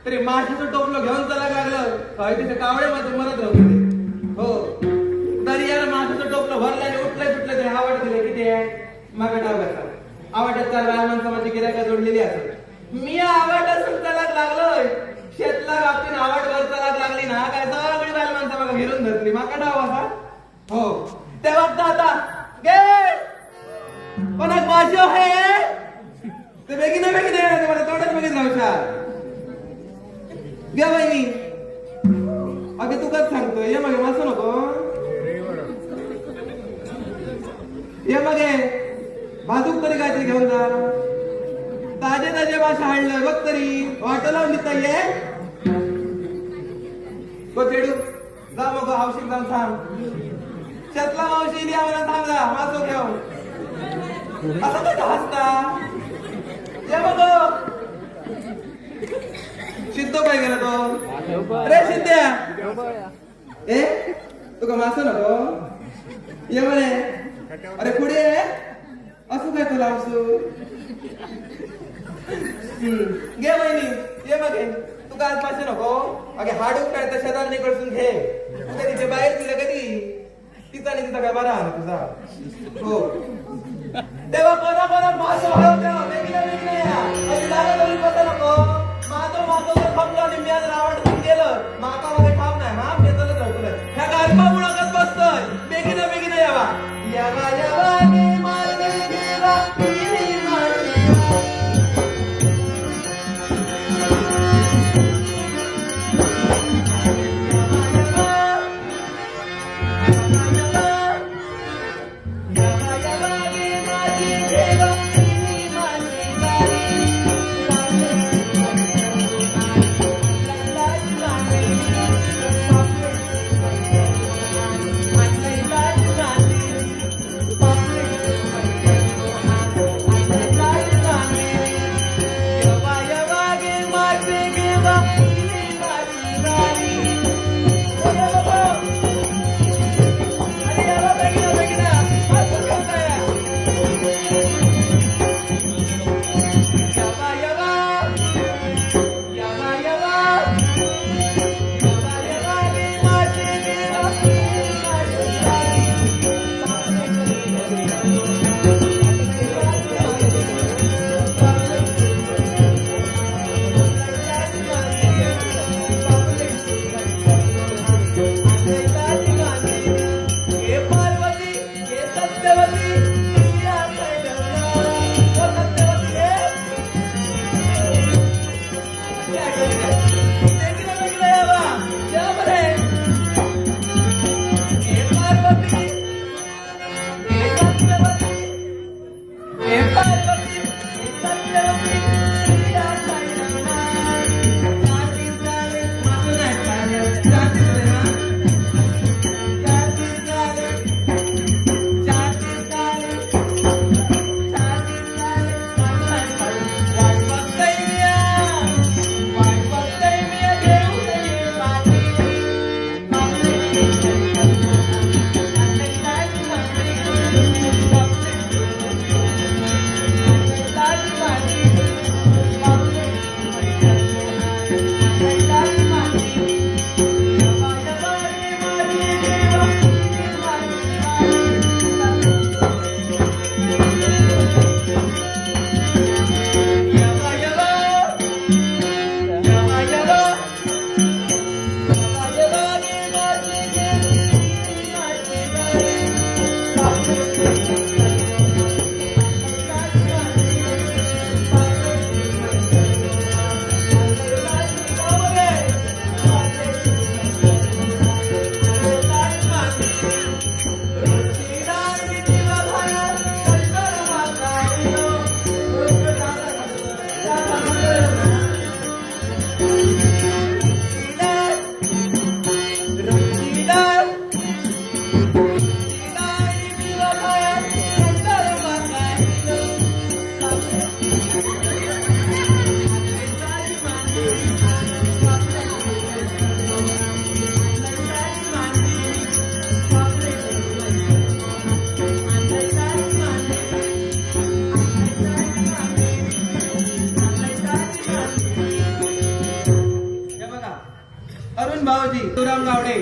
तरी माशाचं टोपलं घेऊन चला लागलं तिथे कावळे मध्ये मरत राहते हो तरी याला माशाचं टोपलं भरलं आणि उठलंय सुटलं तरी आवड दिले किती आहे मागा डाव्याचा आवडत चार बाय माणसाची गिरायका जोडलेली असत मी आवड असून त्याला लागलोय शेतला बाबतीत आवड वर चालाक लागली ना काय सगळी बाय माणसा मागा घेरून धरली माका डाव असा हो ते बघता आता गे पण एक माशो आहे ते बेगिने मला तोंडच बेगीन राहूशा घ्या बहिणी अगे तू कच सांगतोय ये मागे मासू नको ये मागे भाजूक तरी काहीतरी घेऊन जा ताजे ताजे भाषा हाडलं बघ तरी वाटो लावून देता ये तो चेडू जा मग हौशीक जाऊन सांग शेतला मावशी इली आम्हाला सांगा मासो घेऊन असं कसं हसता ये बघ सिद्धो काय गेला तो अरे सिद्ध्या ए तुका मासो नको ये म्हणे अरे पुढे असं काय तुला असू घे बहिणी ये मग तू काय पाहिजे नको अगे हाडूक काय तर शेजार निकडसून घे तुझ्या तिथे बाहेर दिलं कधी तिचा आणि तिचा काय बरा आहे तुझा हो तेव्हा कोणा मासो वेगळं या नको माझं तर थांबलो आणि मी आज आवडून गेलं माका मध्ये ठाम नाही हा मी चालत राहतो ह्या गारपा मुळाकच बसतोय बेगिनं यावा यावा अरुण भाऊजी तुराम गावडे